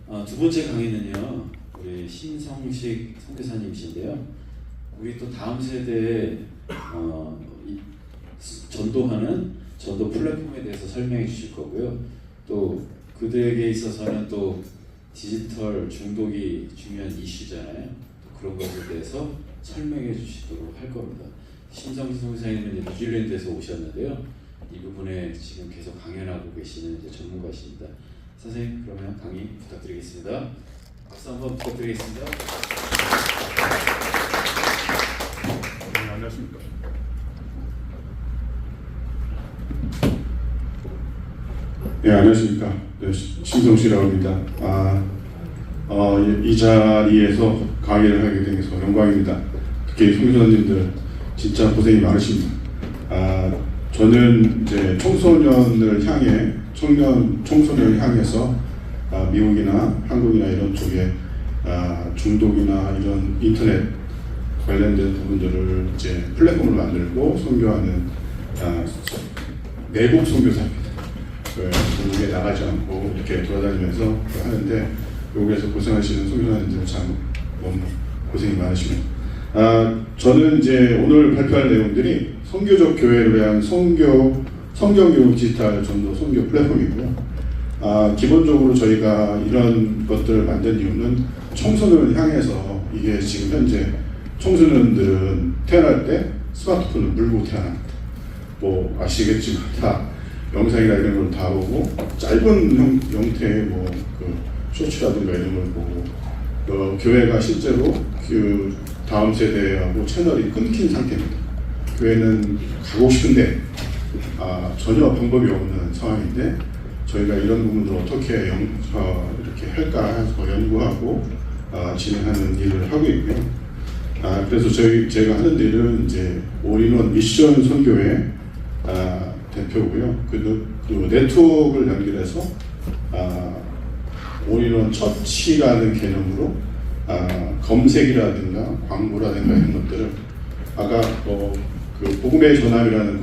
두 번째 강의는요, 우리 신성식 선교사님이신데요. 우리 또 다음 세대에 전도하는 전도 플랫폼에 대해서 설명해 주실 거고요. 또 그들에게 있어서는 또 디지털 중독이 중요한 이슈잖아요. 또 그런 것에 대해서 설명해 주시도록 할 겁니다. 신성식 선교사님은 뉴질랜드에서 오셨는데요. 이 부분에 지금 계속 강연하고 계시는 이제 전문가십니다. 선생님, 그러면 강의 부탁드리겠습니다. 박수 한번 부탁드리겠습니다. 네, 안녕하십니까. 네, 안녕하십니까. 네, 신성식이라고 합니다. 이 자리에서 강의를 하게 되서 영광입니다. 특히 선교사님들 진짜 고생이 많으십니다. 저는 이제 청소년을 향해서 미국이나 한국이나 이런 쪽에 중독이나 이런 인터넷 관련된 부분들을 이제 플랫폼을 만들고 선교하는 내국 선교사입니다. 미국에 나가지 않고 이렇게 돌아다니면서 하는데 여기에서 고생하시는 선교사님들 참 너무 고생이 많으십니다. 저는 이제 오늘 발표할 내용들이 선교적 교회를 위한 성경교육 디지털 전도 선교 플랫폼이고요. 기본적으로 저희가 이런 것들을 만든 이유는 청소년을 향해서, 이게 지금 현재 청소년들은 태어날 때 스마트폰을 물고 태어납니다. 뭐 아시겠지만 다 영상이나 이런 걸 다 보고 짧은 형태의 그 쇼츠라든가 이런 걸 보고 교회가 실제로 그 다음 세대하고 채널이 끊긴 상태입니다. 교회는 가고 싶은데 전혀 방법이 없는 상황인데 저희가 이런 부분을 어떻게 이렇게 할까 해서 연구하고 진행하는 일을 하고 있고요. 그래서 제가 하는 일은 이제 올인원 미션 선교회 대표고요. 그 네트워크를 연결해서 올인원 처치라는 개념으로 검색이라든가 광고라든가 이런 것들을 아까 그 복음의 전함이라는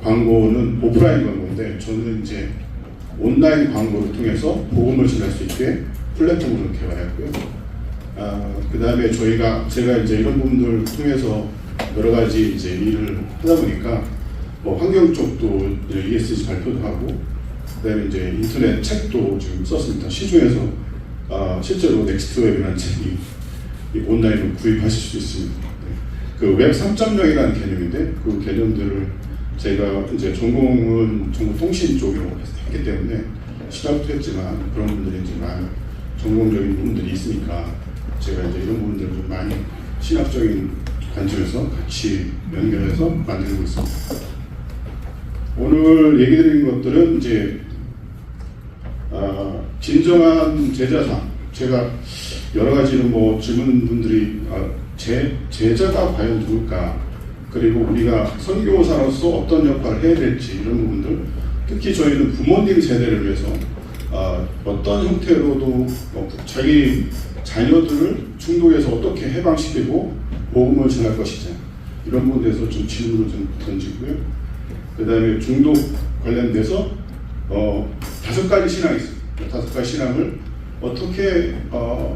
광고는 오프라인 광고인데 저는 이제 온라인 광고를 통해서 복음을 전할 수 있게 플랫폼으로 개발했고요. 그 다음에 제가 이제 이런 부분들을 통해서 여러 가지 이제 일을 하다 보니까 환경 쪽도 ESG 발표도 하고, 그 다음에 이제 인터넷 책도 지금 썼습니다. 시중에서 실제로 넥스트웹이라는 책이 온라인으로 구입하실 수 있습니다. 그 웹 3.0이라는 개념인데 그 개념들을 제가 이제 전공은 정보통신 쪽으로 했기 때문에 시작도 했지만 그런 분들이 이제 많은 전공적인 부분들이 있으니까 제가 이제 이런 부분들을 좀 많이 신학적인 관점에서 같이 연결해서 만들고 있습니다. 오늘 얘기 드린 것들은 이제 진정한 제자상, 제가 여러 가지로 질문분들이 제자가 과연 누굴까, 그리고 우리가 선교사로서 어떤 역할을 해야 될지 이런 부분들, 특히 저희는 부모님 세대를 위해서 어떤 형태로도 자기 자녀들을 중독에서 어떻게 해방시키고 복음을 전할 것이냐, 이런 부분에 대해서 좀 질문을 좀 던지고요. 그 다음에 중독 관련돼서 5가지 신앙이 있습니다. 5가지 신앙을 어떻게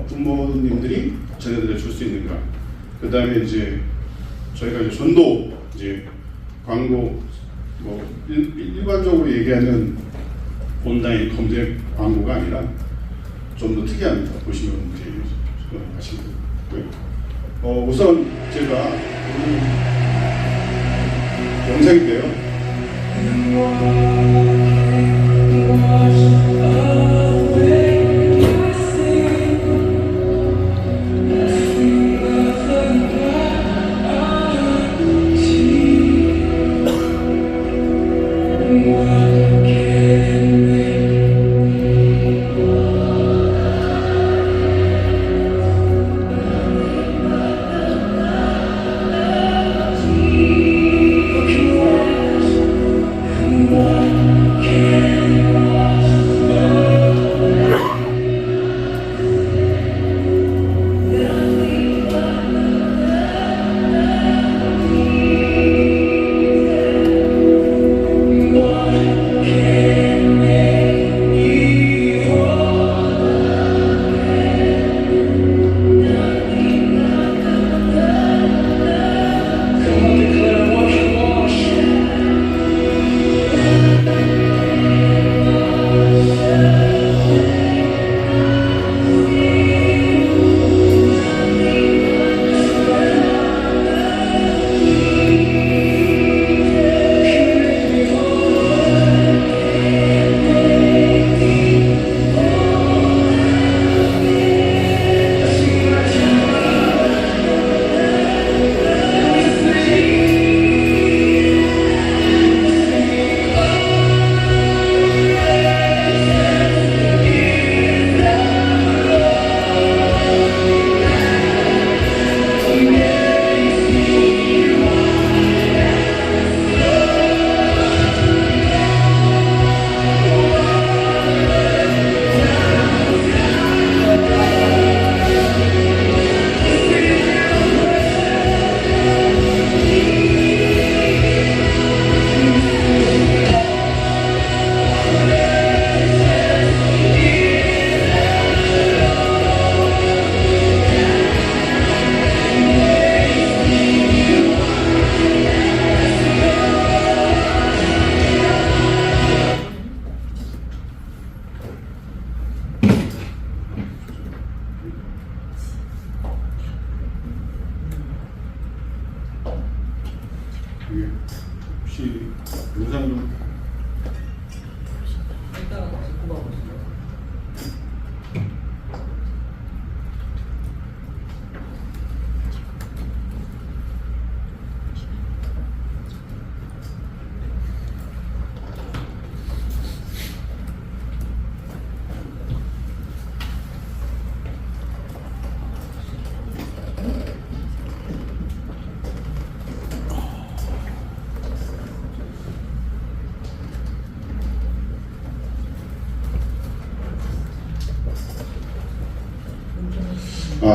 부모님들이 자녀들에게 줄 수 있는가. 그 다음에 이제 저희가 이제 전도, 이제 광고, 일반적으로 얘기하는 온라인 검색 광고가 아니라 좀 더 특이합니다. 보시면 이제 하시면 되고요. 우선 제가 영상인데요.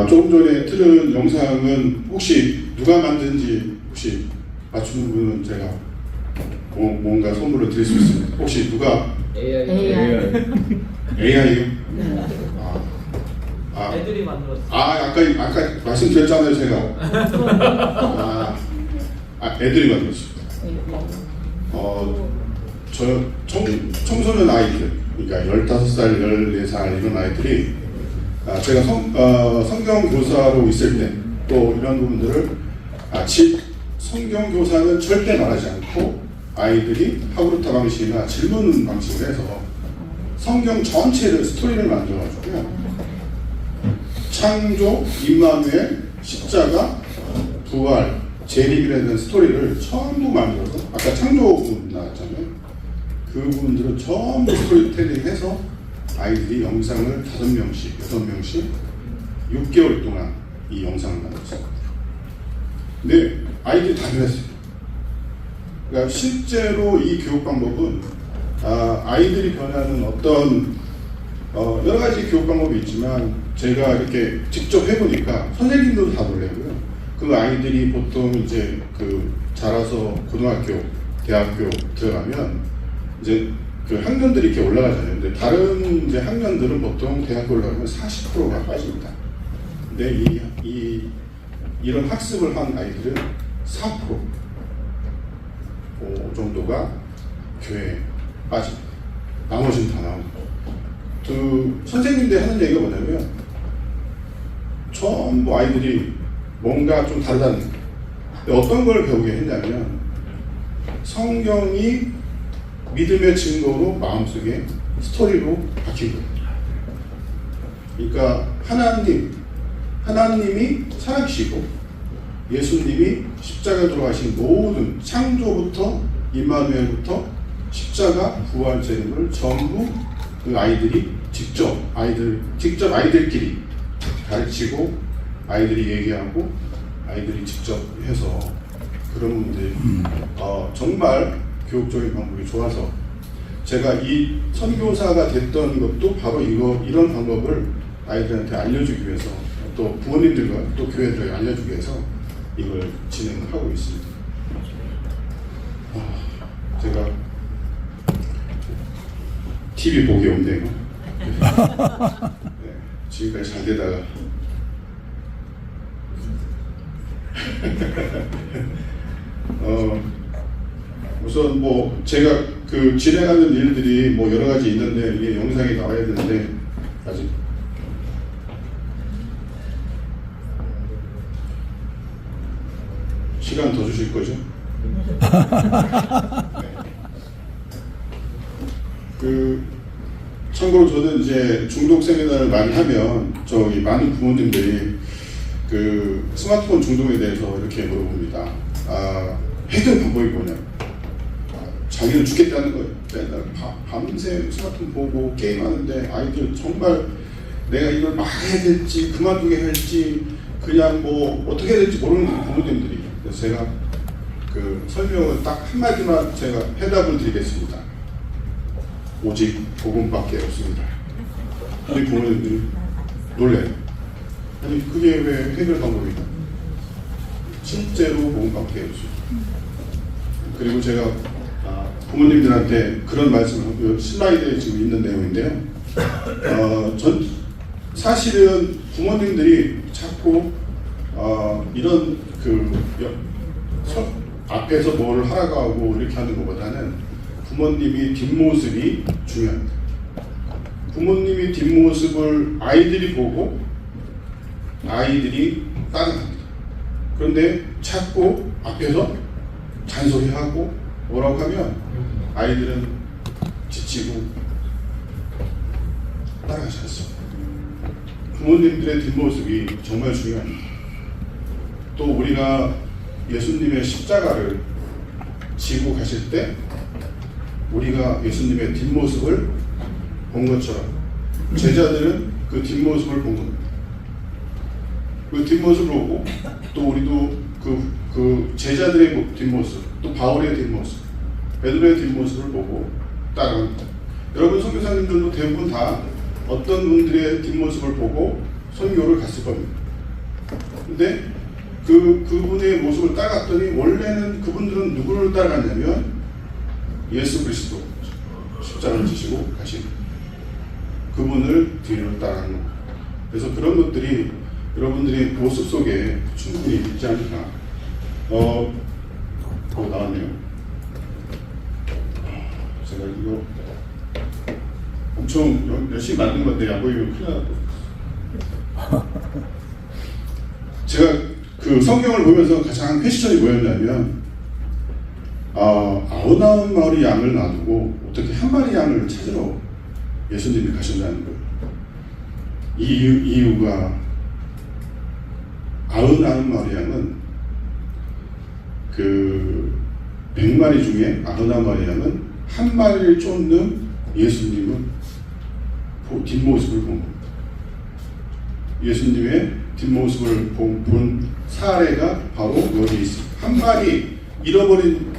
조금 전에 틀은 영상은 혹시 누가 만든지 혹시 맞추는 분은 제가 뭔가 선물을 드릴 수 있습니다. 혹시 누가 AI요? 애들이 만들었어. 아까 말씀드렸잖아요, 제가. 애들이 만들었습니다. 청소년 아이들, 그러니까 15살, 14살 이런 아이들이 제가 성경 교사로 있을 때 또 이런 부분들을 성경 교사는 절대 말하지 않고 아이들이 하구르타 방식이나 질문 방식을 해서 성경 전체를 스토리를 만들어가지고요. 창조, 임마누엘, 십자가, 부활, 재림이라는 스토리를 전부 만들어서 아까 창조 부분 나왔잖아요. 그 부분들을 전부 스토리텔링해서 아이들이 영상을 5명씩, 6명씩 6개월 동안 이 영상을 만들었어요. 근데 아이들이 다 그랬어요. 그러니까 실제로 이 교육 방법은 아이들이 변하는 어떤 여러 가지 교육 방법이 있지만 제가 이렇게 직접 해보니까 선생님들도 다 놀래고요. 그 아이들이 보통 이제 자라서 고등학교, 대학교 들어가면 이제 그 학년들이 이렇게 올라가잖아요. 근데 다른 이제 학년들은 보통 대학교 올라가면 40%가 빠집니다. 근데 이런 학습을 한 아이들은 4% 그 정도가 교회에 빠집니다. 나머지는 다 나옵니다. 선생님들이 하는 얘기가 뭐냐면 전부 아이들이 뭔가 좀 다르다는 거예요. 어떤 걸 배우게 했냐면 성경이 믿음의 증거로 마음속에 스토리로 박힌 거예요. 그러니까 하나님이 살아계시고 예수님이 십자가에 돌아가신 모든 창조부터 임마누엘부터 십자가 부활 재림을 전부 그 아이들이 직접 아이들끼리 가르치고 아이들이 얘기하고 아이들이 직접 해서 그런 분들이 정말 교육적인 방법이 좋아서 제가 이 선교사가 됐던 것도 바로 이런 방법을 아이들한테 알려주기 위해서 또 부모님들과 또 교회들에게 알려주기 위해서 이걸 진행을 하고 있습니다. 제가 TV 보기 없네요. 네, 지금까지 잘 되다가 우선 제가 진행하는 일들이 여러 가지 있는데 이게 영상이 나와야 되는데 아직 시간 더 주실 거죠? 네. 참고로 저는 이제 중독 세미나를 많이 하면 많은 부모님들이 스마트폰 중독에 대해서 이렇게 물어봅니다. 해결 방법이 뭐냐? 자기는 죽겠다는 거예요. 맨날 밤새 스마트폰 보고 게임하는데 아이들 정말 내가 이걸 막 해야 될지 그만두게 할지 그냥 어떻게 해야 될지 모르는 부모님들이. 그래서 제가 설명을 딱 한마디만 제가 해답을 드리겠습니다. 오직 복음밖에 없습니다. 우리 부모님들이 놀래요. 아니 그게 왜 해결 방법이냐? 실제로 복음밖에 없어요. 그리고 제가 부모님들한테 그런 말씀을 하고요. 슬라이드에 지금 있는 내용인데요. 사실은 부모님들이 자꾸 이런 앞에서 뭐를 하라고 하고 이렇게 하는 것보다는 부모님이 뒷모습이 중요합니다. 부모님이 뒷모습을 아이들이 보고 아이들이 따라갑니다. 그런데 자꾸 앞에서 잔소리하고 뭐라고 하면 아이들은 지치고 따라가지 않습니다. 부모님들의 뒷모습이 정말 중요합니다. 또 우리가 예수님의 십자가를 지고 가실 때 우리가 예수님의 뒷모습을 본 것처럼 제자들은 그 뒷모습을 본 겁니다. 그 뒷모습을 보고 또 우리도 그 제자들의 뒷모습, 또 바울의 뒷모습, 베드로의 뒷모습을 보고 따라갑니다. 여러분 선교사님들도 대부분 다 어떤 분들의 뒷모습을 보고 선교를 갔을 겁니다. 근데 그분의 모습을 따라갔더니 원래는 그분들은 누구를 따라갔냐면 예수 그리스도 십자가를 지시고 가신 그분을 뒤를 따라가는 겁니다. 그래서 그런 것들이 여러분들이 모습 속에 충분히 있지 않을까. 나왔네요. 제가 이거 엄청 열심히 만든 건데 안 보이면 큰일 나고. 제가 그 성경을 보면서 가장 퀘스천이 뭐였냐면, 아흔아홉 마리 양을 놔두고 어떻게 한 마리 양을 찾으러 예수님이 가셨냐는 거예요. 이유가 99마리 양은 그 100마리 중에 99마리 양은 한 마리를 쫓는 예수님은 뒷모습을 본 겁니다. 예수님의 뒷모습을 본 사례가 바로 여기 있습니다. 한 마리 잃어버린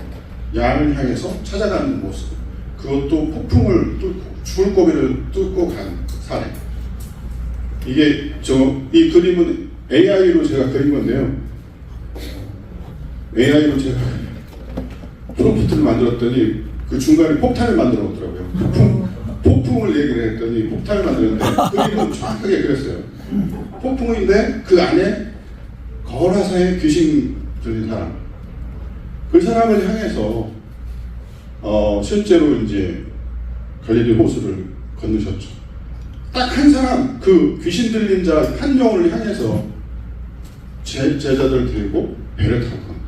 양을 향해서 찾아가는 모습, 그것도 폭풍을 뚫고 죽을 고비를 뚫고 간 사례. 이게 이 그림은 AI로 제가 그린 건데요. AI로 제가 프롬프트를 만들었더니 그 중간에 폭탄을 만들어 놓더라고요. 폭풍을 얘기를 했더니 폭탄을 만들었는데 그림은 정확하게 그랬어요. 폭풍인데 그 안에 거라사의 귀신 들린 사람, 그 사람을 향해서 실제로 이제 갈릴리 호수를 건너셨죠. 딱 한 사람, 그 귀신 들린 자 한 영혼을 향해서 제자들을 데리고 배를 타고 갑니다.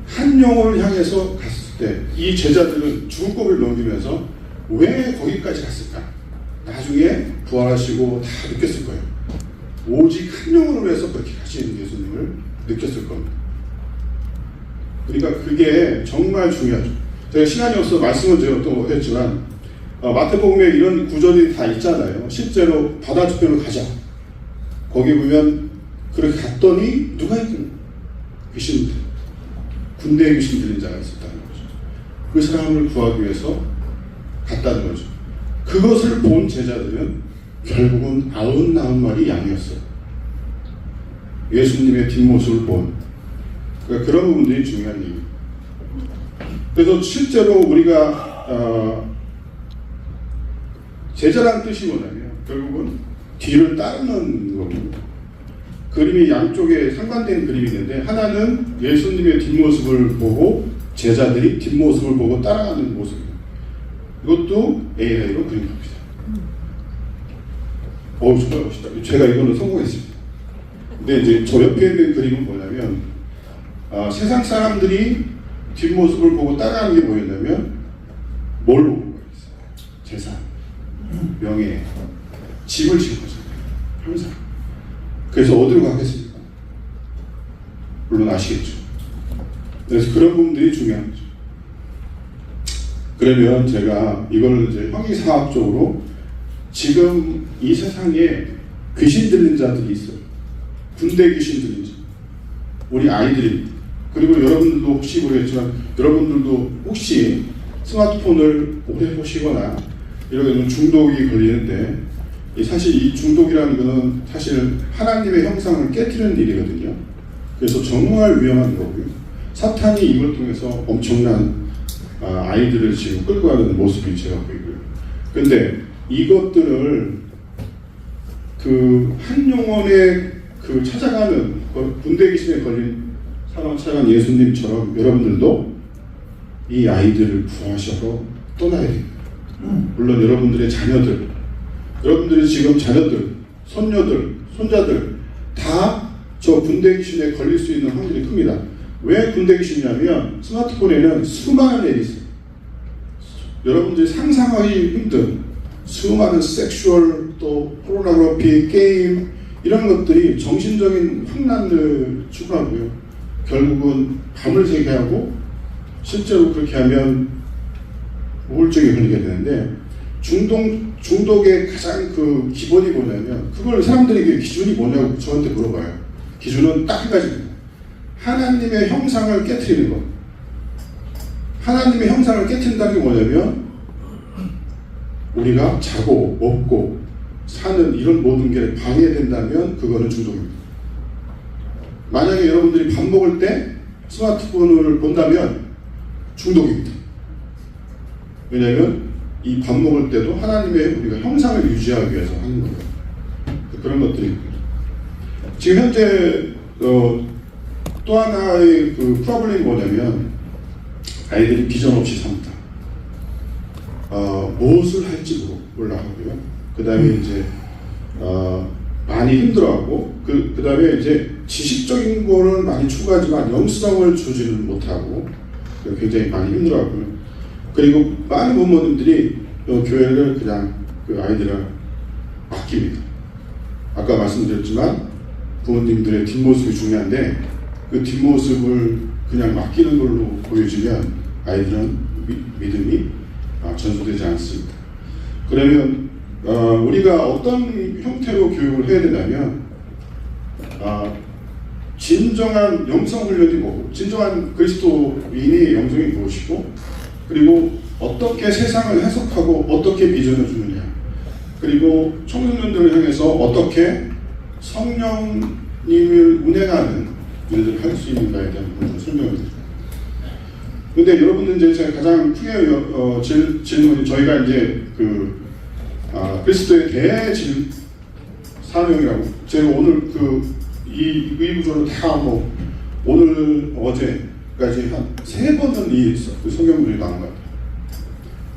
한 영혼을 향해서 갔을 때 이 제자들은 죽을 고비를 넘기면서 왜 거기까지 갔을까? 나중에 부활하시고 다 느꼈을 거예요. 오직 한 영혼을 위해서 그렇게 가시는 예수님을 느꼈을 겁니다. 그러니까 그게 정말 중요하죠. 제가 시간이 없어서 말씀을 제가 또 했지만 마태복음에 이런 구절이 다 있잖아요. 실제로 바다 저편을 가자. 거기 보면 그렇게 갔더니 누가 있든 귀신, 군대에 귀신 들린 자가 있었다는 거죠. 그 사람을 구하기 위해서 갔다는 거죠. 그것을 본 제자들은 결국은 99마리 양이었어요. 예수님의 뒷모습을 본. 그러니까 그런 부분들이 중요한 얘기예요. 그래서 실제로 우리가 제자라는 뜻이 뭐냐면 결국은 뒤를 따르는 겁니다. 그림이 양쪽에 상반된 그림이 있는데 하나는 예수님의 뒷모습을 보고 제자들이 뒷모습을 보고 따라가는 모습입니다. 이것도 AI로 그린 겁니다. 정말 멋있다. 제가 이거는 성공했습니다. 근데 이제 저 옆에 있는 그림은 뭐냐면 세상 사람들이 뒷모습을 보고 따라가는 게 뭐였냐면 뭘 보고 있어요? 재산, 명예, 집을 지은 거잖아요. 항상. 그래서 어디로 가겠습니까? 물론 아시겠죠. 그래서 그런 부분들이 중요한 거죠. 그러면 제가 이걸 이제 형이상학적으로 지금 이 세상에 귀신 들린 자들이 있어요. 군대 귀신 들린 자. 우리 아이들이. 그리고 여러분들도 혹시 모르겠지만 여러분들도 혹시 스마트폰을 오래 보시거나 이러면 중독이 걸리는데 사실 이 중독이라는 것은 사실 하나님의 형상을 깨트리는 일이거든요. 그래서 정말 위험한 거고요. 사탄이 이걸 통해서 엄청난 아이들을 지금 끌고 가는 모습이 제가 보이고요. 근데 이것들을 그 한 영혼의 그 찾아가는 군대 귀신에 걸린 사람 찾아간 예수님처럼 여러분들도 이 아이들을 구하셔서 떠나야 됩니다. 물론 여러분들의 자녀들, 여러분들이 지금 자녀들, 손녀들, 손자들 다 저 군대 귀신에 걸릴 수 있는 확률이 큽니다. 왜 군대 귀신이냐면 스마트폰에는 수많은 앱이 있어요. 여러분들이 상상하기 힘든 수많은 섹슈얼 또 포르노그래피, 게임 이런 것들이 정신적인 환난을 추구하고요. 결국은 밤을 새게 하고 실제로 그렇게 하면 우울증에 걸리게 되는데 중독의 가장 그 기본이 뭐냐면 그걸 사람들에게 기준이 뭐냐고 저한테 물어봐요. 기준은 딱 한 가지입니다. 하나님의 형상을 깨트리는 것. 하나님의 형상을 깨트린다는 게 뭐냐면 우리가 자고 먹고 사는 이런 모든 게 방해된다면 그거는 중독입니다. 만약에 여러분들이 밥 먹을 때 스마트폰을 본다면 중독입니다. 왜냐하면 이 밥 먹을 때도 하나님의 우리가 형상을 유지하기 위해서 하는 거예요. 그런 것들입니다. 지금 현재 또 하나의 그 프로블렘이 뭐냐면 아이들이 비전 없이 삽니다. 무엇을 할지 몰라하고요. 그 다음에 이제 많이 힘들어하고 그 다음에 이제 지식적인 거를 많이 추구하지만 영성을 주지는 못하고 굉장히 많이 힘들어하고요. 그리고 많은 부모님들이 교회를 그냥 그 아이들을 맡깁니다. 아까 말씀드렸지만 부모님들의 뒷모습이 중요한데 그 뒷모습을 그냥 맡기는 걸로 보여지면 아이들은 믿음이 전수되지 않습니다. 그러면 우리가 어떤 형태로 교육을 해야 되냐면 진정한 영성 훈련이 뭐고 진정한 그리스도인이 영성이 무엇이고 그리고 어떻게 세상을 해석하고 어떻게 비전을 주느냐 그리고 청소년들을 향해서 어떻게 성령님을 운행하는 일들을 할 수 있는가에 대한 부분을 설명을 드립니다. 근데 여러분들 이제 제가 가장 크게 질문이 저희가 이제 그리스도의 사명이라고 제가 오늘 이 구조를 다 오늘 어제까지 한 3번은 이 성경문이 나온 것 같아요.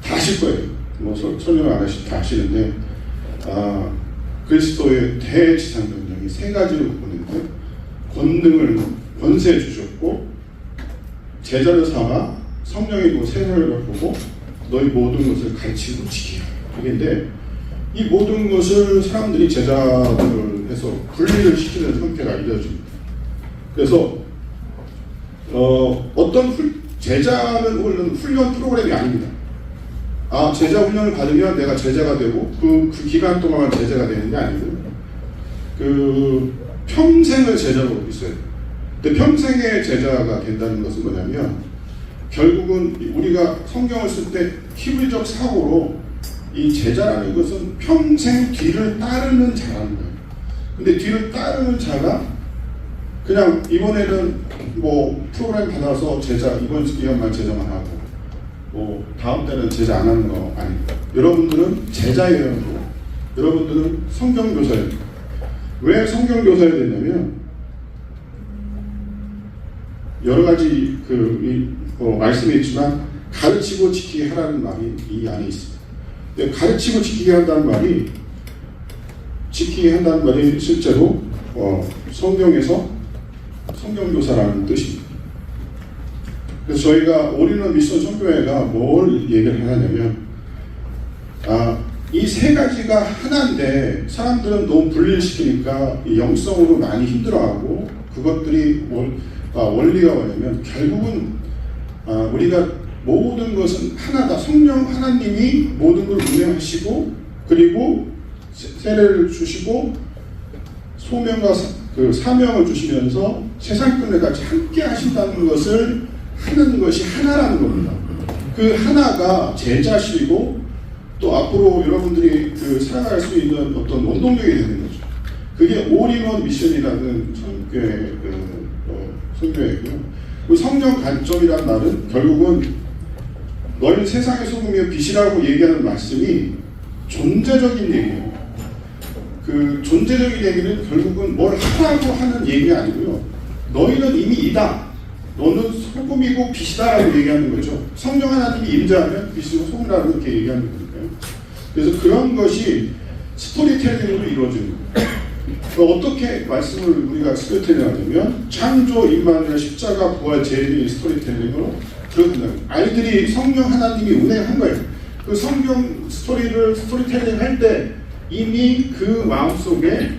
다 하실 거예요. 설명을 안 하시 다 하시는데 그리스도의 대지상명령이 3가지로 보는데 권능을 권세 주셨고 제자를 삼아 성령의 세례를 보고 너희 모든 것을 가르치고 지키라. 그게 이 모든 것을 사람들이 제자들을 해서 분리를 시키는 형태가 이루어집니다. 그래서 어떤 제자는 훈련 프로그램이 아닙니다. 제자 훈련을 받으면 내가 제자가 되고 그 기간 동안 제자가 되는 게 아니고 평생을 제자로 있어야 돼요. 근데 평생의 제자가 된다는 것은 뭐냐면 결국은 우리가 성경을 쓸 때 히브리적 사고로 이 제자라는 것은 평생 뒤를 따르는 자라는 거예요. 근데 뒤를 따르는 자가 그냥 이번에는 프로그램 받아서 제자 이번 기간만 제자만 하고 다음 때는 제자 안 하는 거 아닙니다. 여러분들은 제자예요. 여러분들은 성경교사예요. 왜 성경교사가 됐냐면 여러 가지 말씀이 있지만 가르치고 지키게 하라는 말이 이 안에 있습니다. 가르치고 지키게 한다는 말이 실제로 성경에서 성경교사라는 뜻입니다. 그래서 저희가 올인원 미션 선교회가 뭘 얘기를 하냐면 이 3가지가 하나인데 사람들은 너무 분리시키니까 영성으로 많이 힘들어하고 그것들이 원리가 뭐냐면 결국은 우리가 모든 것은 하나다. 성령 하나님이 모든 걸 운행하시고 그리고 세례를 주시고 소명과 사명을 주시면서 세상 끝내까지 함께 하신다는 것을 하는 것이 하나라는 겁니다. 그 하나가 제자시고 또 앞으로 여러분들이 살아갈 수 있는 어떤 원동력이 되는 거죠. 그게 올인원 미션이라는 선교회고요. 성령 관점이라는 말은 결국은 너희는 세상의 소금이요 빛이라고 얘기하는 말씀이 존재적인 얘기예요. 존재적인 얘기는 결국은 뭘 하라고 하는 얘기가 아니고요. 너희는 이미 이다. 너는 소금이고 빛이다라고 얘기하는 거죠. 성령 하나님이 임재하면 빛이고 소금이라고 이렇게 얘기하는 거니까요. 그래서 그런 것이 스토리텔링으로 이루어지는 거예요. 어떻게 말씀을 우리가 스토리텔링 하냐면 창조, 임마누엘, 십자가, 부활, 재림의 스토리텔링으로 들어간다는 거예요. 아이들이 성령 하나님이 운행한 거예요. 그 성경 스토리텔링 할 때 이미 그 마음속에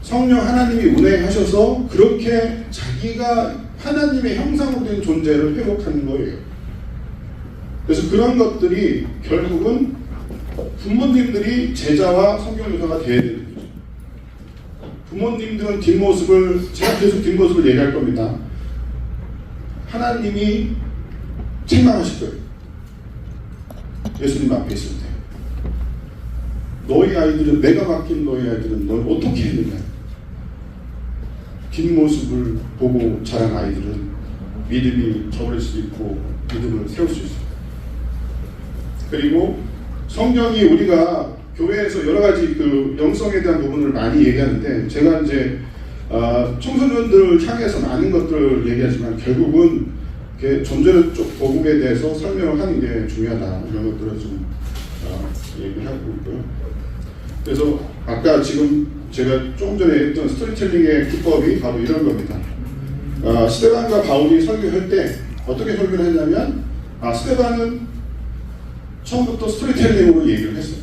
성령 하나님이 운행하셔서 그렇게 자기가 하나님의 형상으로 된 존재를 회복하는 거예요. 그래서 그런 것들이 결국은 부모님들이 제자와 성경교사가 되어야 되는 거죠. 부모님들은 제가 계속 뒷모습을 얘기할 겁니다. 하나님이 책망하실 거예요. 예수님 앞에 있을 때. 너희 아이들은, 내가 맡긴 너희 아이들은 널 어떻게 했느냐. 뒷모습을 보고 자란 아이들은 믿음이 저버릴 수 있고 믿음을 세울 수 있어요. 그리고 성경이 우리가 교회에서 여러 가지 그 영성에 대한 부분을 많이 얘기하는데, 제가 이제 청소년들을 향해서 많은 것들을 얘기하지만 결국은 존재의 쪽 복음에 대해서 설명을 하는 게 중요하다, 이런 것들을 좀 얘기를 하고 있고요. 그래서 아까 지금 제가 조금 전에 했던 스토리텔링의 기법이 바로 이런 겁니다. 스데반과 바울이 설교할 때 어떻게 설교를 했냐면, 스데반은 처음부터 스토리텔링으로 얘기를 했어요.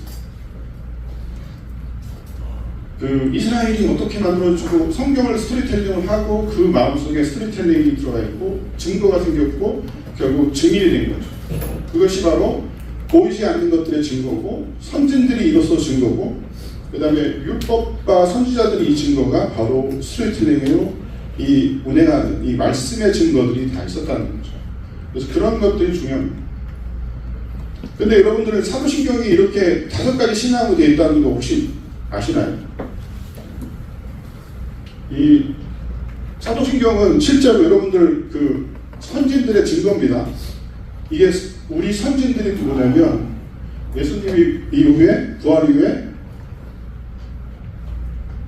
그 이스라엘이 어떻게 만들어지고 성경을 스토리텔링을 하고 그 마음속에 스토리텔링이 들어가 있고 증거가 생겼고 결국 증인이 된 거죠. 그것이 바로 보이지 않는 것들의 증거고 선진들이 이로써 증거고, 그 다음에 율법과 선지자들이 이 증거가 바로 스토리텔링으로 이 운행하는 이 말씀의 증거들이 다 있었다는 거죠. 그래서 그런 것들이 중요합니다. 근데 여러분들은 사도신경이 이렇게 5가지 신앙으로 되어 있다는 거 혹시 아시나요? 이 사도신경은 실제로 여러분들 그 선진들의 증거입니다. 이게 우리 선진들이 누구냐면 예수님이 이후에, 부활 이후에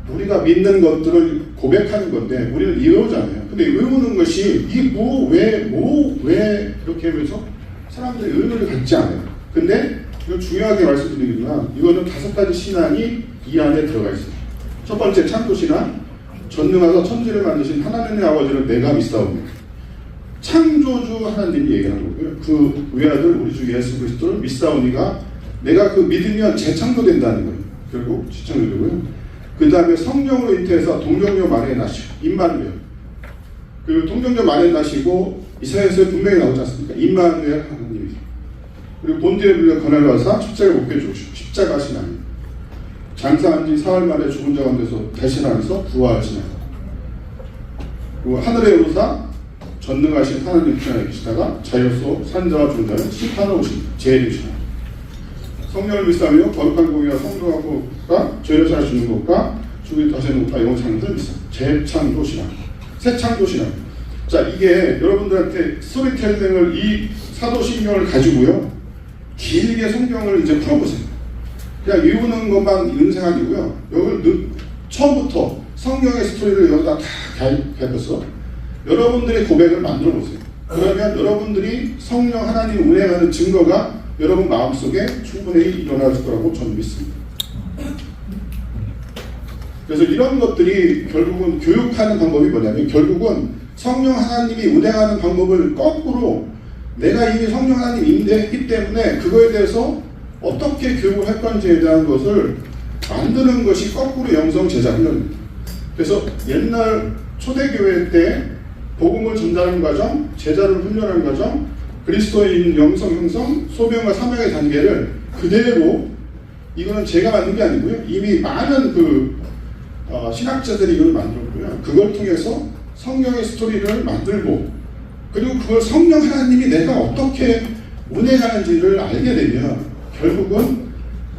우리가 믿는 것들을 고백하는 건데 우리는 외우잖아요. 근데 외우는 것이 이 왜 이렇게 하면서 사람들이 의미를 갖지 않아요. 근데 이거 중요하게 말씀드리지만 이거는 5가지 신앙이 이 안에 들어가 있어요. 첫 번째 창조신앙, 전능하사 천지를 만드신 하나님의 아버지를 내가 믿사옵니다. 창조주 하나님이 얘기하는 거고요. 그 외아들 우리 주 예수 그리스도를 믿사오니가 내가 그 믿으면 재창조된다는 거예요. 결국 재창조되고요. 그 다음에 성령으로 잉태해서 동정녀 마리아 나시고 임마누엘, 그 동정녀 마리아 나시고 이사야서에 분명히 나오지 않습니까? 임마누엘 하나님이죠. 그리고 본디에 불려 권한을 받아서 십자가에 못 깨주시고 십자가 하신 하나님, 장사한 지 사흘 만에 죽은 자 가운데서 대신하면서 부활하시는 하나님, 그리고 하늘의 의사 전능하신 하나님 편에 계시다가 자유로서 산자와 죽은 자를 심판하러 오신 제일이신 하나님, 성령을 믿사며 거룩한 공의와 성령하고가 죄를 사하시는 것과 죽이 다시는 것과 영원 창조를 믿사 재창조신 하나님, 새창조신 하나님. 자, 이게 여러분들한테 스토리텔링을 이 사도신경을 가지고요 길게 성경을 이제 풀어보세요. 그냥 외우는 것만 은생 아니고요. 여기 처음부터 성경의 스토리를 여기다 다 가입해서 여러분들의 고백을 만들어 보세요. 그러면 여러분들이 성령 하나님 운행하는 증거가 여러분 마음속에 충분히 일어날 거라고 저는 믿습니다. 그래서 이런 것들이 결국은 교육하는 방법이 뭐냐면, 결국은 성령 하나님이 운행하는 방법을 거꾸로 내가 이미 성령 하나님 임대했기 때문에 그거에 대해서 어떻게 교육을 할 건지에 대한 것을 만드는 것이 거꾸로 영성 제자 훈련입니다. 그래서 옛날 초대교회 때 복음을 전달하는 과정, 제자를 훈련하는 과정, 그리스도인 영성 형성, 소명과 사명의 단계를 그대로, 이거는 제가 만든 게 아니고요. 이미 많은 신학자들이 이걸 만들었고요. 그걸 통해서 성경의 스토리를 만들고, 그리고 그걸 성령 하나님이 내가 어떻게 운행하는지를 알게 되면 결국은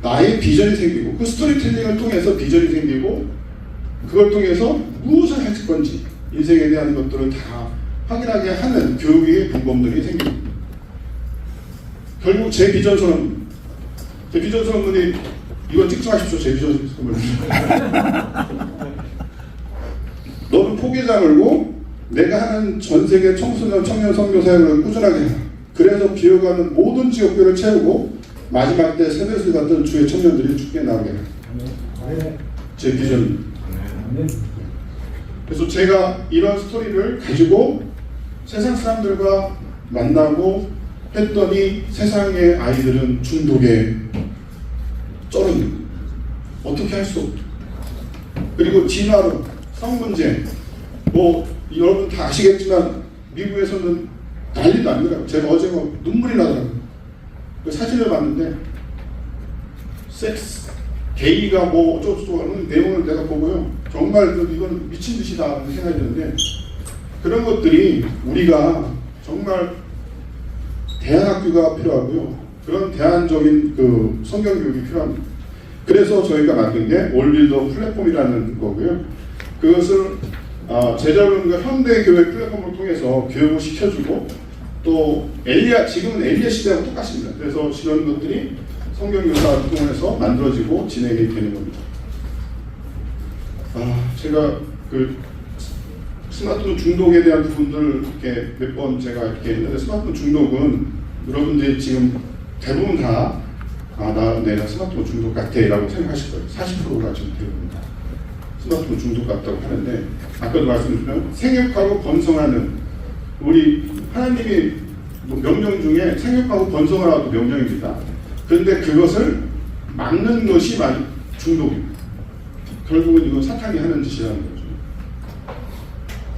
나의 비전이 생기고, 그 스토리텔링을 통해서 비전이 생기고, 그걸 통해서 무엇을 할 건지 인생에 대한 것들을 다 확인하게 하는 교육의 방법들이 생깁니다. 결국 제 비전 선언문이 이건 찍지 마십시오. 제 비전 선언문. 너는 포기하지 말고 내가 하는 전 세계 청소년 청년 선교 사역을 꾸준하게 해라. 그래서 비어가는 모든 지역들을 채우고 마지막 때 세대수 같은 주의 청년들이 죽게 나오게 해라. 제 비전입니다. 그래서 제가 이런 스토리를 가지고 세상 사람들과 만나고 했더니 세상의 아이들은 중독에 쩔은, 어떻게 할 수 없죠. 그리고 진화론, 성문제, 여러분 다 아시겠지만 미국에서는 난리도 아니더라고요. 제가 어제 눈물이 나더라고요. 그 사진을 봤는데 섹스, 게이가 어쩌고저쩌고 하는 내용을 내가 보고요. 정말 이건 미친 듯이다 생각이 드는데, 그런 것들이 우리가 정말 대안학교가 필요하고요. 그런 대안적인 성경 교육이 필요합니다. 그래서 저희가 만든 게 올빌더 플랫폼이라는 거고요. 그것을 제자론과 현대교회 플랫폼을 통해서 교육을 시켜주고 또 지금은 엘리야 시대하고 똑같습니다. 그래서 이런 것들이 성경 교사를 통해서 만들어지고 진행이 되는 겁니다. 제가 그 스마트폰 중독에 대한 부분들 이렇게 몇 번 제가 이렇게 했는데 스마트폰 중독은 여러분들이 지금 대부분 다 내가 스마트폰 중독 같아라고 생각하실 거예요. 40%가 지금 대부분다 스마트폰 중독 같다고 하는데 아까도 말씀드렸지만 생육하고 번성하는 우리 하나님이 명령 중에 생육하고 번성하라고 명령입니다. 그런데 그것을 막는 것이 중독입니다. 결국은 이건 사탄이 하는 짓이라는 거죠.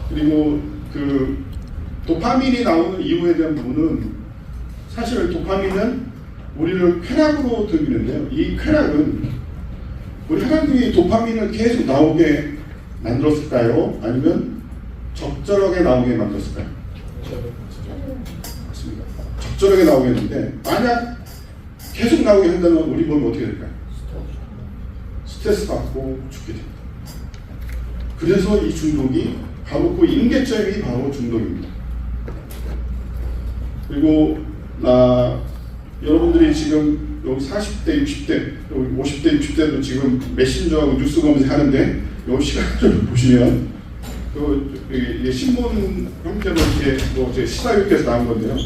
그리고 그 도파민이 나오는 이유에 대한 부분은 사실 도파민은 우리를 쾌락으로 들이는데요. 이 쾌락은 우리 하나님이 도파민을 계속 나오게 만들었을까요? 아니면 적절하게 나오게 만들었을까요? 맞습니다. 적절하게 나오게 했는데 만약 계속 나오게 한다면 우리 몸이 어떻게 될까요? 스트레스 받고 죽게 됩니다. 그래서 이 중독이 바로 그 임계점이 바로 중독입니다. 그리고 여러분들이 지금 여기 40대, 60대, 여기 50대, 60대도 지금 메신저하고 뉴스 검색하는데 이 시간을 보시면 그 신문 형태로 이렇게 제 시사육에서 나온 건데요.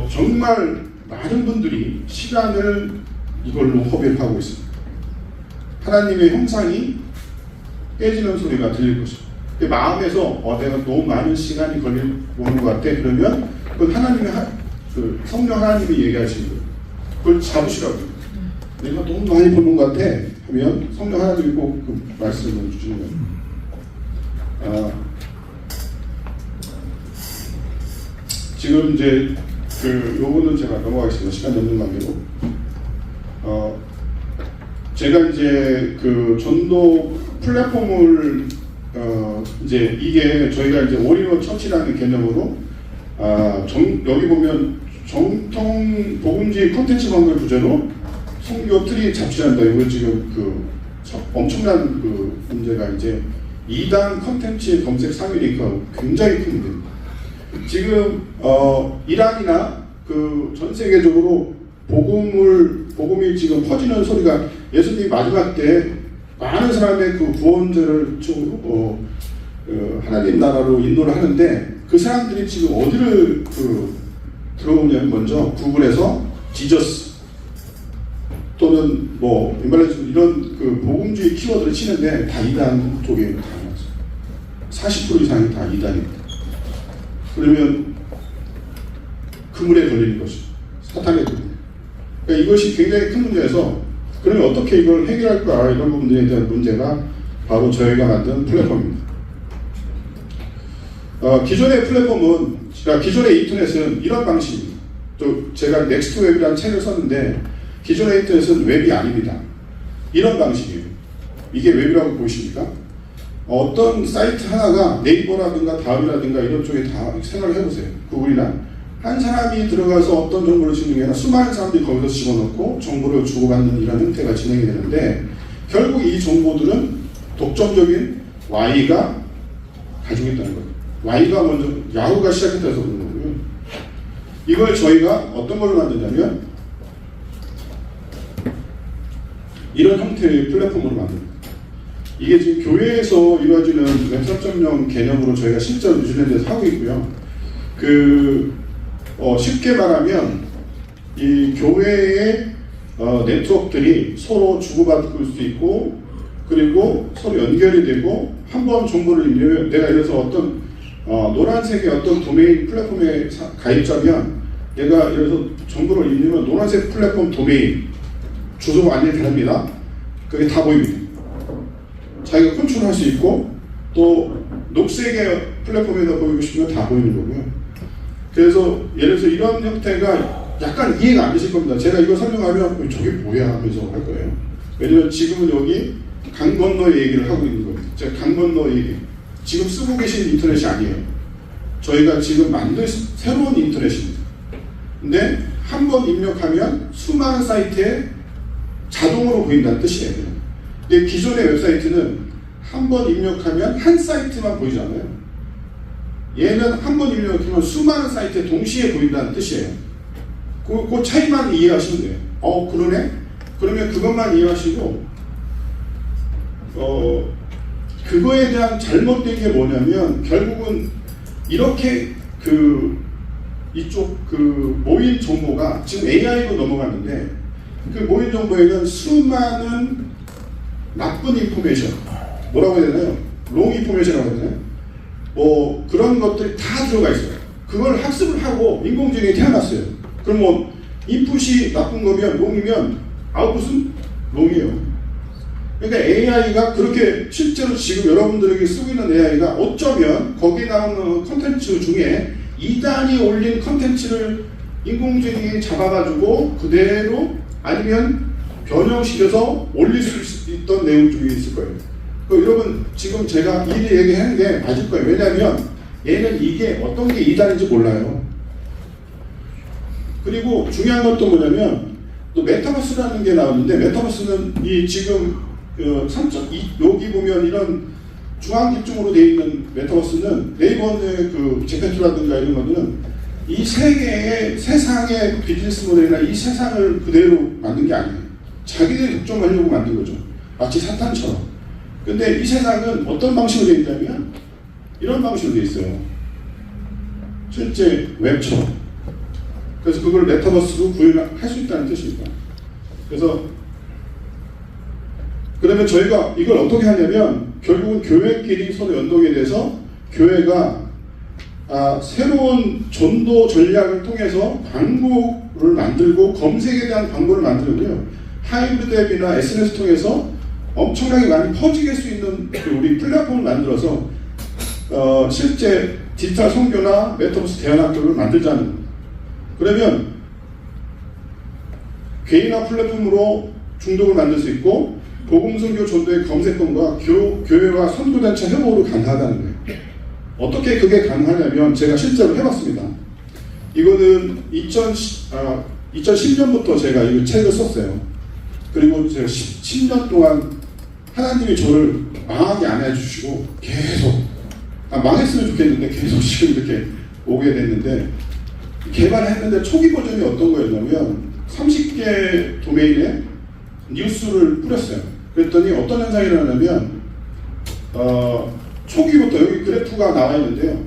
정말 많은 분들이 시간을 이걸로 허비를 하고 있습니다. 하나님의 형상이 깨지는 소리가 들릴 것입니다. 마음에서 내가 너무 많은 시간이 걸리는 것 같아. 그러면 그건 하나님의 성령 하나님이 얘기하시는 거예요. 그걸 잡으시라고요. 내가 너무 많이 보는 것 같아 하면 성령 하나님이 꼭 그 말씀을 주시는 거예요. 지금 이제 요거는 제가 넘어가겠습니다. 시간 넘는 관계로. 제가 이제 그 전도 플랫폼을 이제 이게 저희가 이제 올인원 처치라는 개념으로 여기 보면 정통 복음주의 콘텐츠 방송을 부제로 선교 트리 잡지한다. 이거 지금 그 엄청난 그 문제가 이제 2단 콘텐츠 검색 상위니까 굉장히 큰 문제입니다. 지금 이란이나 그 전 세계적으로 복음이 지금 퍼지는 소리가 예수님이 마지막 때 많은 사람의 그 구원자를 쪽으로 하나님 나라로 인도를 하는데 그 사람들이 지금 어디를 들어오냐면 먼저 구글에서 지저스 또는 뭐 이런 그 복음주의 키워드를 치는데 다 이단 쪽에 다 나왔어요. 40% 이상이 다 이단입니다. 그러면 그물에 걸리는 것이 사탄의 그물. 그러니까 이것이 굉장히 큰 문제여서 그러면 어떻게 이걸 해결할까 이런 부분들에 대한 문제가 바로 저희가 만든 플랫폼입니다. 기존의 플랫폼은 기존의 인터넷은 이런 방식입니다. 또 제가 넥스트 웹이라는 책을 썼는데 기존의 인터넷은 웹이 아닙니다. 이런 방식이에요. 이게 웹이라고 보이십니까? 어떤 사이트 하나가 네이버라든가 다음이라든가 이런 쪽에 다 생각을 해보세요. 구글이나 한 사람이 들어가서 어떤 정보를 짓는 게 아니라 수많은 사람들이 거기서 집어넣고 정보를 주고받는 이런 형태가 진행이 되는데 결국 이 정보들은 독점적인 Y가 가지고 있다는 거예요. Y가 먼저 야후가 시작했다 해서 그런 거고요. 이걸 저희가 어떤 걸로 만드냐면 이런 형태의 플랫폼으로 만듭니다. 이게 지금 교회에서 이루어지는 웹 3.0 개념으로 저희가 실제로 뉴질랜드에서 하고 있고요. 쉽게 말하면 이 교회의 네트워크들이 서로 주고받을 수 있고 그리고 서로 연결이 되고 한 번 정보를 입력하면 내가 예를 들어서 어떤 노란색의 어떤 도메인 플랫폼에 가입자면 내가 예를 들어서 정보를 입력하면 노란색 플랫폼 도메인 주소가 완전히 다릅니다. 그게 다 보입니다. 자기가 컨트롤할 수 있고 또 녹색의 플랫폼에다 보이고 싶으면 다 보이는 거고요. 그래서 예를 들어서 이런 형태가 약간 이해가 안 되실 겁니다. 제가 이거 설명하면 저게 뭐야 하면서 할 거예요. 왜냐면 지금은 여기 강 건너의 얘기를 하고 있는 겁니다. 제가 강 건너 얘기 지금 쓰고 계신 인터넷이 아니에요. 저희가 지금 만든 새로운 인터넷입니다. 근데 한 번 입력하면 수많은 사이트에 자동으로 보인다는 뜻이에요. 근데 기존의 웹사이트는 한 번 입력하면 한 사이트만 보이잖아요. 얘는 한 번 입력하면 수많은 사이트에 동시에 보인다는 뜻이에요. 그 차이만 이해하시면 돼요. 그러네? 그러면 그것만 이해하시고, 그거에 대한 잘못된 게 뭐냐면, 결국은 이렇게 이쪽 모인 정보가 지금 AI로 넘어갔는데, 그 모인 정보에는 수많은 나쁜 인포메이션, 뭐라고 해야 되나요? 롱 인포메이션이라고 해야 되나요? 그런 것들이 다 들어가 있어요. 그걸 학습을 하고 인공지능이 태어났어요. 그럼 뭐 인풋이 나쁜 거면 롱이면 아웃풋은 롱이에요. 그러니까 AI가 그렇게 실제로 지금 여러분들에게 쓰고 있는 AI가 어쩌면 거기에 나오는 컨텐츠 중에 2단이 올린 컨텐츠를 인공지능이 잡아가지고 그대로 아니면 변형시켜서 올릴 수 있던 내용 중에 있을 거예요. 여러분 지금 제가 이 얘기하는 게 맞을 거예요. 왜냐하면 얘는 이게 어떤 게 2단인지 몰라요. 그리고 중요한 것도 뭐냐면 또 메타버스라는 게 나왔는데, 메타버스는 이 지금 3.2 여기 보면 이런 중앙 집중으로 되어 있는 메타버스는 네이버의 제페토라든가 이런 것들은 이 세계의 세상의 비즈니스 모델이나 이 세상을 그대로 만든 게 아니에요. 자기들이 독점하려고 만든 거죠. 마치 사탄처럼. 근데 이 세상은 어떤 방식으로 되어 있냐면 이런 방식으로 되어 있어요. 실제 웹처럼. 그래서 그걸 메타버스로 구현할 수 있다는 뜻입니다. 그래서 그러면 저희가 이걸 어떻게 하냐면 결국은 교회끼리 서로 연동이 돼서 교회가 새로운 전도 전략을 통해서 광고를 만들고 검색에 대한 광고를 만들고요. 하이브리드 앱이나 SNS 통해서 엄청나게 많이 퍼지게 할 수 있는 우리 플랫폼을 만들어서 실제 디지털 선교나 메타버스 대안학교를 만들자는 거예요. 그러면 개인화 플랫폼으로 중독을 만들 수 있고 복음선교 전도의 검색권과 교회와 선교단체 협업으로 가능하다는 거예요. 어떻게 그게 가능하냐면 제가 실제로 해봤습니다. 이거는 2010년부터 제가 이 책을 썼어요. 그리고 제가 10년 동안 하나님이 저를 망하게 안 해주시고 계속 망했으면 좋겠는데 계속 지금 이렇게 오게 됐는데, 개발했는데 초기 버전이 어떤 거였냐면 30개 도메인에 뉴스를 뿌렸어요. 그랬더니 어떤 현상이 일어나냐면 초기부터 여기 그래프가 나와 있는데요.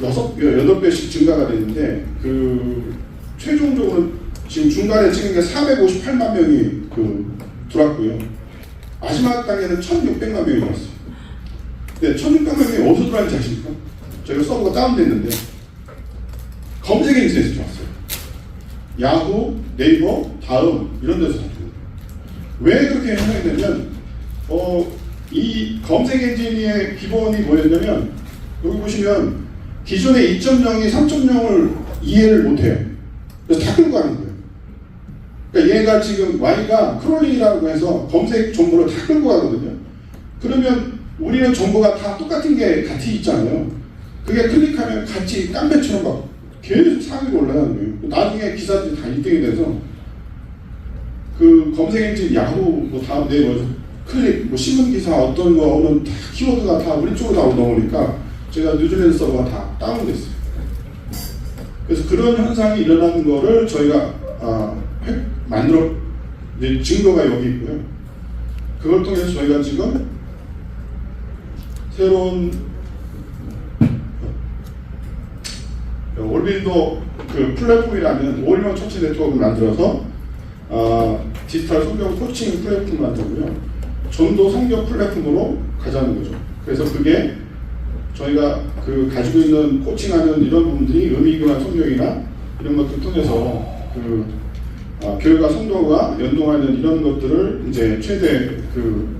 8배씩 증가가 되는데 최종적으로 지금 중간에 찍은 게 458만 명이 들어왔고요. 마지막 단계는 1600만 명이 들어왔어요. 근데 1600만 명이 어디서 들어왔는지 아십니까? 저희가 서버가 다운됐는데 검색 엔진에서 들어왔어요. 야후, 네이버, 다음 이런 데서 들어왔어요. 왜 그렇게 생각했냐면 이 검색 엔진의 기본이 뭐였냐면 여기 보시면 기존의 2.0이 3.0을 이해를 못해요. 그래서 다 끌고 가는 거예요. 그러니까 얘가 지금 Y가 크롤링이라고 해서 검색 정보를 다 끌고 가거든요. 그러면 우리는 정보가 다 똑같은 게 같이 있잖아요. 그게 클릭하면 같이 깡배처럼 막 계속 상위로 올라가는 거예요. 나중에 기사들이 다 1등이 돼서 검색 엔진 야후 다음 네이버에서 클릭 신문 기사 어떤 거는 다 키워드가 다 우리 쪽으로 다 넘어오니까 제가 뉴질랜드 서버가 다 다운됐어요. 그래서 그런 현상이 일어나는 거를 저희가 만들어 증거가 여기 있고요. 그걸 통해서 저희가 지금 새로운 올빌더 플랫폼이라는 올인원 처치 네트워크를 만들어서 디지털 성경 코칭 플랫폼을 만들고요. 전도 성경 플랫폼으로 가자는 거죠. 그래서 그게 저희가 가지고 있는 코칭하는 이런 부분들이 의미교환 성경이나 이런 것들을 통해서 교회가 성도가 연동하는 이런 것들을 이제 최대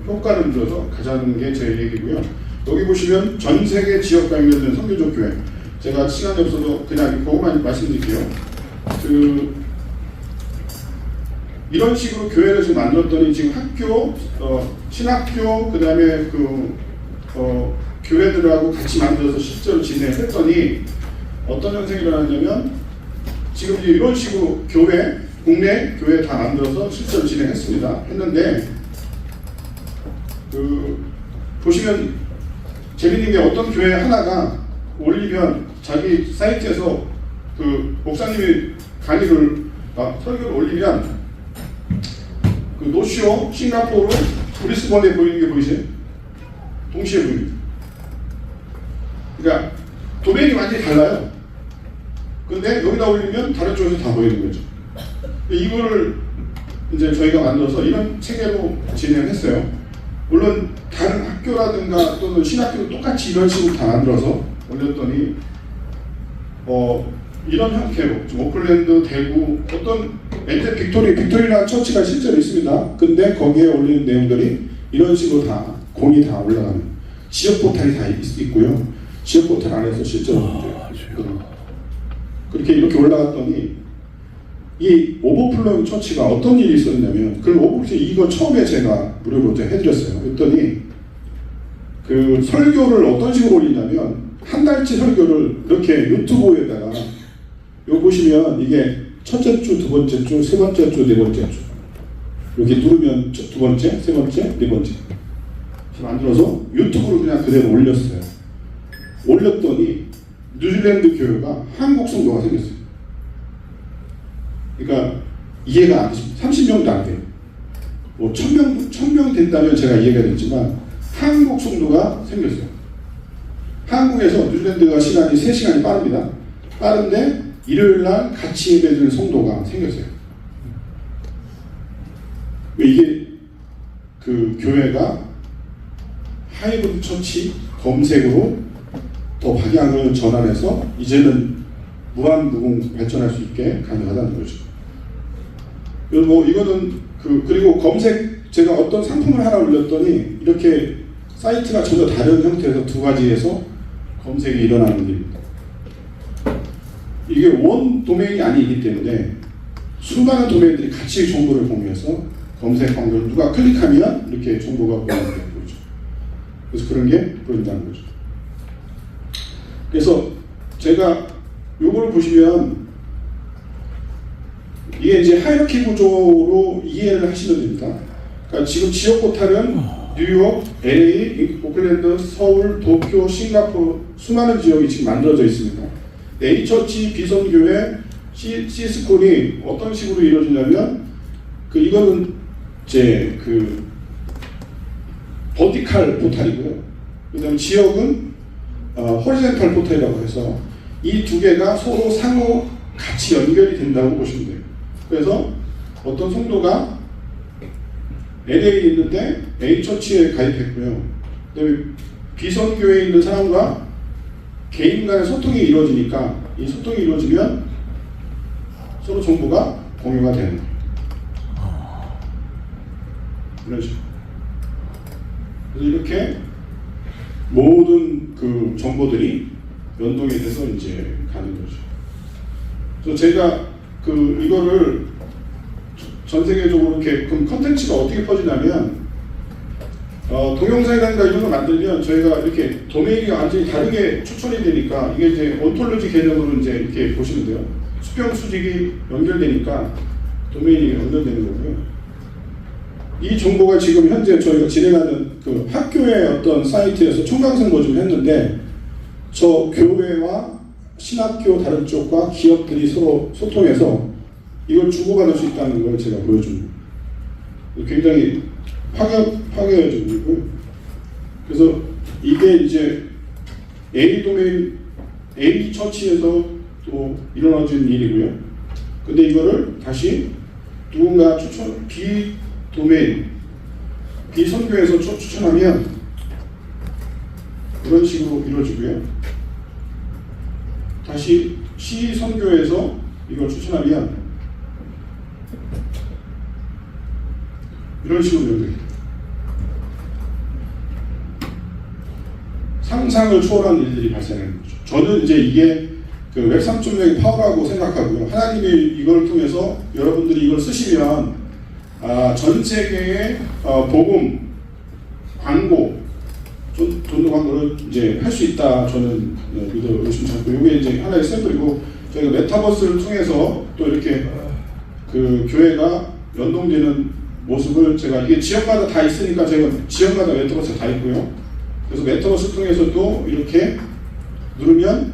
효과를 들어서 가자는 게 제 얘기고요. 여기 보시면 전 세계 지역과 연결된 선교적 교회. 제가 시간이 없어서 그냥 그것만 말씀드릴게요. 이런 식으로 교회를 지금 만들었더니 지금 학교, 신학교, 그 다음에 교회들하고 같이 만들어서 실제로 진행했더니 어떤 현상이 일어났냐면 지금 이런 식으로 교회, 국내 교회 다 만들어서 실제로 진행했습니다. 했는데 보시면 재밌는 게 어떤 교회 하나가 올리면 자기 사이트에서 목사님이 강의를 설교를 올리면 노쇼, 싱가포르, 브리스번에 보이는 게 보이세요? 동시에 보입니다. 그러니까 도메인이 완전히 달라요. 근데 여기다 올리면 다른 쪽에서 다 보이는 거죠. 이거를 이제 저희가 만들어서 이런 체계로 진행했어요. 물론 다른 학교라든가 또는 신학교도 똑같이 이런 식으로 다 만들어서 올렸더니 이런 형태로 좀 오클랜드, 대구 어떤 빅토리라는 처치가 실제로 있습니다. 근데 거기에 올리는 내용들이 이런 식으로 다 공이 다 올라가는 지역 포탈이 다 있고요. 지역 포탈 안에서 실제로 그렇게 이렇게 올라갔더니 이 오버플로잉 처치가 어떤 일이 있었냐면 이거 처음에 제가 무료로 해드렸어요. 그랬더니 설교를 어떤 식으로 올리냐면 한 달치 설교를 이렇게 유튜브에다가 여기 보시면 이게 첫째 주, 두 번째 주, 세 번째 주, 네 번째 주 이렇게 누르면 두 번째, 세 번째, 네 번째 만들어서 유튜브로 그냥 그대로 올렸어요. 올렸더니 뉴질랜드 교회가 한국 성도가 생겼어요. 그러니까 이해가 안 되십니다. 30명도 안 돼요. 1000명 된다면 제가 이해가 됐지만 한국 성도가 생겼어요. 한국에서 뉴질랜드가 시간이 3시간이 빠릅니다. 빠른데 일요일날 같이 예배드리는 성도가 생겼어요. 이게 교회가 하이브리드 처치 검색으로 더 방향을 전환해서 이제는 무한무궁 발전할 수 있게 가능하다는 거죠. 그리고 이거는 그리고 검색 제가 어떤 상품을 하나 올렸더니 이렇게 사이트가 전혀 다른 형태에서 두 가지에서 검색이 일어나는 일입니다. 이게 원 도메인이 아니기 때문에 수많은 도메인들이 같이 정보를 공유해서 검색 광고를 누가 클릭하면 이렇게 정보가 보이는 거죠. 그래서 그런 게 보인다는 거죠. 그래서 제가 요거를 보시면 이게 이제 하이어키 구조로 이해를 하시면 됩니다. 그러니까 지금 지역 포탈은 뉴욕, LA, 오클랜드, 서울, 도쿄, 싱가포르 수많은 지역이 지금 만들어져 있습니다. A처치, 비선교회, C스쿨이 어떤 식으로 이루어지냐면 이거는 이제 버티칼 포탈이고요. 그 다음에 지역은 호리젠탈 포탈이라고 해서 이 두 개가 서로 상호 같이 연결이 된다고 보시면 돼요. 그래서 어떤 성도가 LA에 있는데 A처치에 가입했고요. 그다음에 비선교회에 있는 사람과 개인 간의 소통이 이루어지니까 이 소통이 이루어지면 서로 정보가 공유가 되는 거예요. 이런 식으로. 그래서 이렇게 모든 정보들이 연동이 돼서 이제 가는 거죠. 그래서 제가 이거를 전 세계적으로 이렇게 그럼 컨텐츠가 어떻게 퍼지냐면 동영상이라든가 이런 걸 만들면 저희가 이렇게 도메인이 완전히 다르게 추천이 되니까 이게 이제 온톨로지 개념으로 이제 이렇게 보시면 돼요. 수평 수직이 연결되니까 도메인이 연결되는 거고요. 이 정보가 지금 현재 저희가 진행하는 학교의 어떤 사이트에서 총강성 모집을 했는데 저 교회와 신학교 다른 쪽과 기업들이 서로 소통해서 이걸 주고받을 수 있다는 걸 제가 보여줍니다. 굉장히 파괴적이고요. 그래서 이게 이제 A 도메인, A 처치에서 또 일어나진 일이고요. 근데 이거를 다시 누군가 B 도메인, B 선교에서 추천하면 이런 식으로 이루어지고요. 다시 C 선교에서 이걸 추천하면 이런 식으로 연결돼요. 상상을 초월한 일들이 발생하는 거죠. 저는 이제 이게 웹 3.0의 파워라고 생각하고요. 하나님이 이걸 통해서 여러분들이 이걸 쓰시면 전 세계의 복음, 광고, 전도 광고를 이제 할 수 있다. 저는 믿어 의심치 않고 이게 이제 하나의 샘플이고 저희가 메타버스를 통해서 또 이렇게 그 교회가 연동되는 모습을 제가 이게 지역마다 다 있으니까 제가 지역마다 메타버스가 다 있고요. 그래서 메타버스 통해서도 이렇게 누르면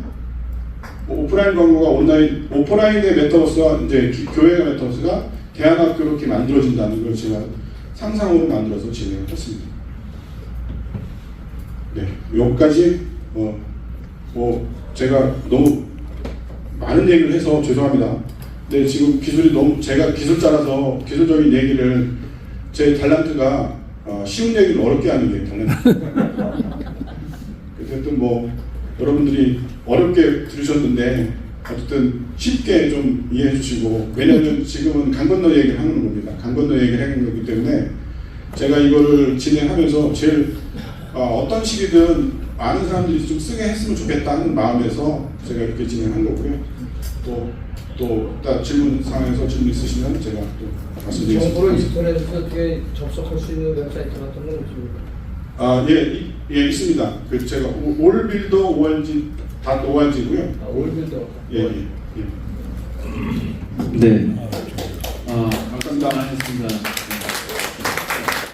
오프라인 광고가 온라인, 오프라인의 메타버스와 이제 교회의 메타버스가 대안학교로 이렇게 만들어진다는 걸 제가 상상으로 만들어서 진행을 했습니다. 네, 여기까지 제가 너무 많은 얘기를 해서 죄송합니다. 근데 지금 기술이 너무 제가 기술자라서 기술적인 얘기를 제 탤런트가 쉬운 얘기를 어렵게 하는 게 탤런트. 어쨌든 뭐 여러분들이 어렵게 들으셨는데 어쨌든 쉽게 좀 이해해 주시고, 왜냐하면 지금은 강 건너 얘기를 하는 겁니다. 강 건너 얘기를 하는 거기 때문에 제가 이거를 진행하면서 제일 어떤 식이든 많은 사람들이 좀 쓰게 했으면 좋겠다는 마음에서 제가 이렇게 진행한 거고요. 또 질문 상황에서 질문 있으시면 제가 또 말씀드리겠습니다. 정보를 인터넷에서 어떻게 접속할 수 있는 웹사이트 같은 건 없습니까? 예, 있습니다. 그 제가 allbuilder.org고요. 올빌더. 예. 네. 감사합니다. 하겠습니다.